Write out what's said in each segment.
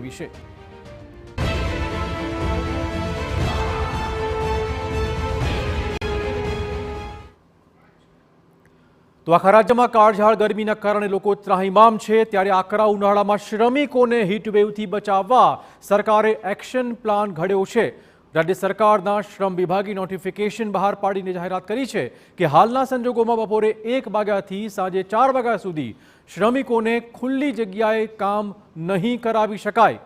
વિશે। તો આખા રાજ્યમાં કાળઝાળ ગરમીના કારણે લોકો ત્રાહિમામ છે, ત્યારે આકરા ઉનાળામાં શ્રમિકોને હીટવેવથી બચાવવા સરકારે એક્શન પ્લાન ઘડ્યો છે। રાજ્ય સરકારના શ્રમ વિભાગે નોટિફિકેશન બહાર પાડીને જાહેરાત કરી છે કે હાલના સંજોગોમાં બપોરે 1 વાગ્યાથી સાંજે 4 વાગ્યા સુધી શ્રમિકોને ખુલ્લી જગ્યાએ કામ નહીં કરાવી શકાય।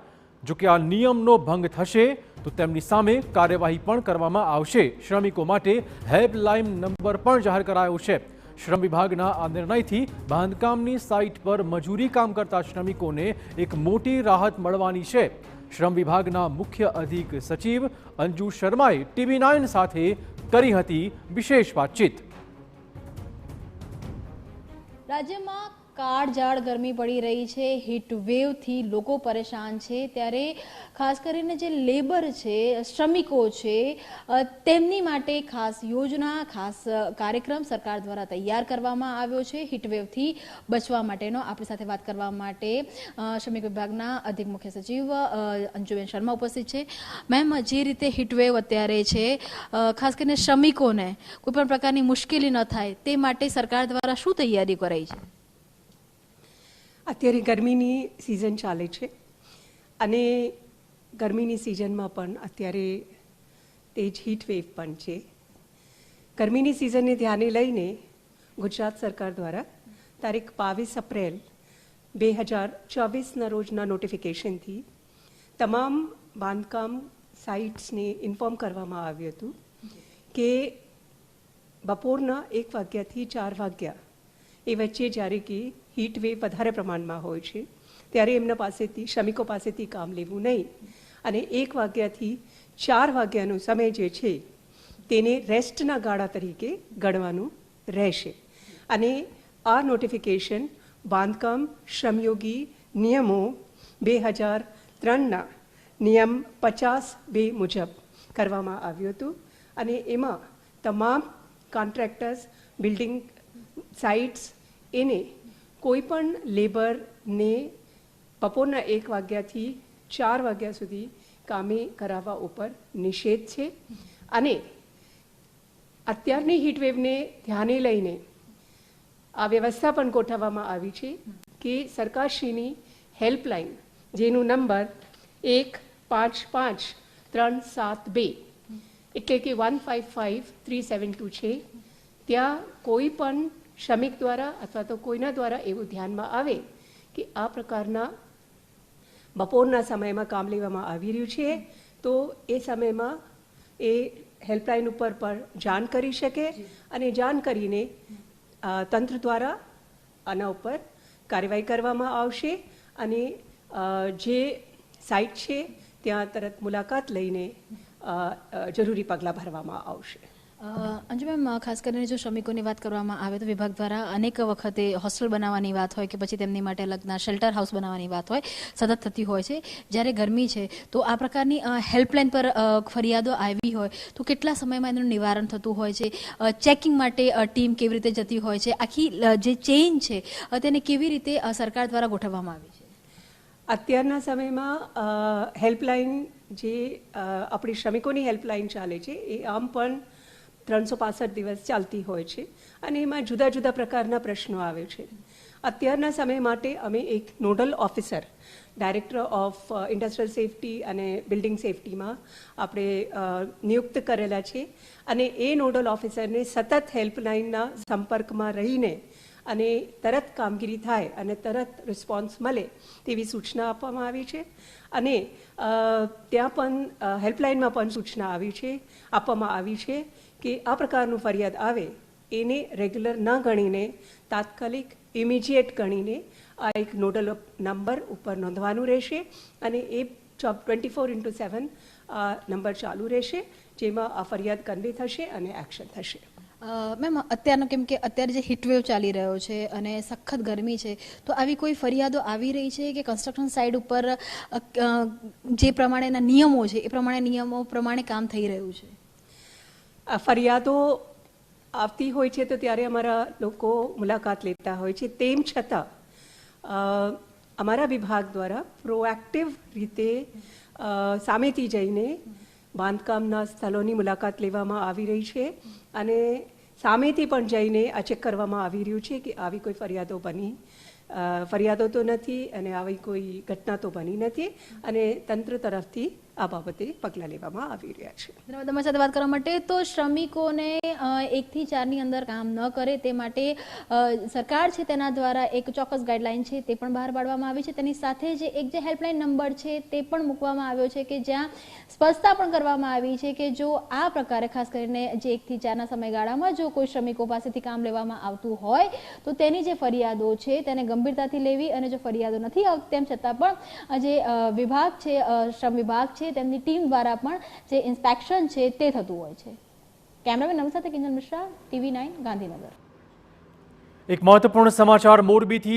જો કે આ નિયમનો ભંગ થશે તો તેમની સામે કાર્યવાહી પણ કરવામાં આવશે। શ્રમિકો માટે હેલ્પલાઇન નંબર પણ જાહેર કરાયો છે। શ્રમ વિભાગના આ નિર્ણયથી બાંધકામની સાઇટ પર મજૂરી કામ કરતા શ્રમિકોને એક મોટી રાહત મળવાની છે। શ્રમ વિભાગના મુખ્ય અધિક સચિવ અંજુ શર્માએ TV9 સાથે કરી હતી વિશેષ વાતચીત। રાજ્યમાં કાળઝાળ ગરમી પડી રહી છે, હીટ વેવથી લોકો પરેશાન છે, ત્યારે ખાસ કરીને જે લેબર છે, શ્રમિકો છે, તેમની માટે ખાસ યોજના, ખાસ કાર્યક્રમ સરકાર દ્વારા તૈયાર કરવામાં આવ્યો છે હીટ વેવથી બચવા માટેનો। આપણી સાથે વાત કરવા માટે શ્રમિક વિભાગના અધિક મુખ્ય સચિવ અંજુબેન શર્મા ઉપસ્થિત છે। મેમ, જે રીતે હીટ વેવ અત્યારે છે, ખાસ કરીને શ્રમિકોને કોઈ પણ પ્રકારની મુશ્કેલી ન થાય તે માટે સરકાર દ્વારા શું તૈયારી કરાઈ છે? અત્યારે ગરમીની સિઝન ચાલે છે અને ગરમીની સિઝનમાં પણ અત્યારે તેજ હીટ વેવ પણ છે। ગરમીની સિઝનને ધ્યાને લઈને ગુજરાત સરકાર દ્વારા તારીખ 22 એપ્રિલ 2024ના રોજના નોટિફિકેશનથી તમામ બાંધકામ સાઇટ્સને ઇન્ફોર્મ કરવામાં આવ્યું હતું કે બપોરના 1 વાગ્યાથી 4 વાગ્યા એ વચ્ચે જ્યારે કે હીટ વેવ વધારે પ્રમાણમાં હોય છે ત્યારે એમના પાસેથી શ્રમિકો પાસેથી કામ લેવું નહીં અને 1 વાગ્યાથી 4 વાગ્યાનો સમય જે છે તેને રેસ્ટના ગાળા તરીકે ગણવાનું રહેશે। અને આ નોટિફિકેશન બાંધકામ શ્રમયોગી નિયમો 2003ના નિયમ 50(2) મુજબ કરવામાં આવ્યું હતું અને એમાં તમામ કોન્ટ્રાક્ટર્સ, બિલ્ડિંગ સાઇટ્સ એને કોઈ પણ લેબરને બપોરના 1 વાગ્યાથી 4 વાગ્યા સુધી કામે કરાવવા ઉપર નિષેધ છે। અને અત્યારની હીટવેવને ધ્યાને લઈને આ વ્યવસ્થા પણ ગોઠવવામાં આવી છે કે સરકારશ્રીની હેલ્પલાઇન, જેનું નંબર 155372 એટલે કે 155372 છે, ત્યાં કોઈ પણ શ્રમિક દ્વારા અથવા તો કોઈના દ્વારા એવું ધ્યાનમાં આવે કે આ પ્રકારના બપોરના સમયમાં કામ લેવામાં આવી રહ્યું છે તો એ સમયમાં એ હેલ્પલાઇન ઉપર પણ જાણ કરી શકે અને જાણ કરીને તંત્ર દ્વારા આના ઉપર કાર્યવાહી કરવામાં આવશે અને જે સાઇટ છે ત્યાં તરત મુલાકાત લઈને જરૂરી પગલાં ભરવામાં આવશે। અંજુ મેમ, ખાસ કરીને જો શ્રમિકોની વાત કરવામાં આવે તો વિભાગ દ્વારા અનેક વખતે હોસ્ટેલ બનાવવાની વાત હોય કે પછી તેમની માટે અલગના શેલ્ટર હાઉસ બનાવવાની વાત હોય સતત થતી હોય છે। જ્યારે ગરમી છે તો આ પ્રકારની હેલ્પલાઇન પર ફરિયાદો આવી હોય તો કેટલા સમયમાં એનું નિવારણ થતું હોય છે? ચેકિંગ માટે ટીમ કેવી રીતે જતી હોય છે? આખી જે ચેઇન છે તેને કેવી રીતે સરકાર દ્વારા ગોઠવવામાં આવી છે? અત્યારના સમયમાં હેલ્પલાઇન જે આપણી શ્રમિકોની હેલ્પલાઇન ચાલે છે એ આમ પણ 365 દિવસ ચાલતી હોય છે અને એમાં જુદા જુદા પ્રકારના પ્રશ્નો આવે છે। અત્યારના સમય માટે અમે એક nodal officer, director of industrial safety અને બિલ્ડિંગ સેફટીમાં આપણે નિયુક્ત કરેલા છે અને એ નોડલ ઓફિસરને સતત હેલ્પલાઇનના સંપર્કમાં રહીને અને તરત કામગીરી થાય અને તરત રિસ્પોન્સ મળે તેવી સૂચના આપવામાં આવી છે। અને ત્યાં પણ હેલ્પલાઇનમાં પણ સૂચના આપવામાં આવી છે કે આ પ્રકારનું ફરિયાદ આવે એને રેગ્યુલર ન ગણીને તાત્કાલિક ઇમિજિએટ ગણીને આ એક નોડલ નંબર ઉપર નોંધવાનું રહેશે અને એ 24/7 નંબર ચાલુ રહેશે જેમાં આ ફરિયાદ કન્વે થશે અને એક્શન થશે। મેમ, અત્યારનો કેમ કે અત્યારે જે હીટવેવ ચાલી રહ્યો છે અને સખત ગરમી છે તો આવી કોઈ ફરિયાદો આવી રહી છે કે કન્સ્ટ્રક્શન સાઇટ ઉપર જે પ્રમાણેના નિયમો છે એ નિયમો પ્રમાણે કામ થઈ રહ્યું છે? ફરિયાદો આવતી હોય છે તો ત્યારે અમારા લોકો મુલાકાત લેતા હોય છે। તેમ છતાં અમારા વિભાગ દ્વારા પ્રોએક્ટિવ રીતે સામેથી જઈને બાંધકામના સ્થળોની મુલાકાત લેવામાં આવી રહી છે અને સામેથી પણ જઈને આ ચેક કરવામાં આવી રહ્યું છે કે આવી કોઈ ફરિયાદો તો નથી અને આવી કોઈ ઘટના તો બની નથી અને તંત્ર તરફથી આ બાબતે પગલાં લેવામાં આવી રહ્યા છે. ધન્યવાદ તમારી સાથે વાત કરવા માટે. તો શ્રમિકોને 1 થી 4 ની અંદર કામ ન કરે તે માટે સરકાર છે તેના દ્વારા એક ચોક્કસ ગાઈડલાઈન છે તે પણ બહાર પાડવામાં આવી છે. તેની સાથે જ એક જે હેલ્પલાઇન નંબર છે તે પણ મૂકવામાં આવ્યો છે કે જ્યાં સ્પષ્ટતા પણ કરવામાં આવી છે કે જો આ પ્રકારે ખાસ કરીને જે 1 થી 4ના સમયગાળામાં જો કોઈ શ્રમિકો પાસેથી કામ લેવામાં આવતું હોય તો તેની જે ફરિયાદો છે તેને ગંભીરતાથી લેવી અને જો ફરિયાદો નથી આવતી તેમ છતાં પણ જે વિભાગ છે શ્રમ વિભાગ છે તેમની ટીમ દ્વારા પણ જે ઇન્સ્પેક્શન છે તે થતું હોય છે. કેમેરામેન નમ સાથે કિંજલ મિશ્રા, TV9 ગાંધીનગર. એક મહત્વપૂર્ણ સમાચાર મોરબીથી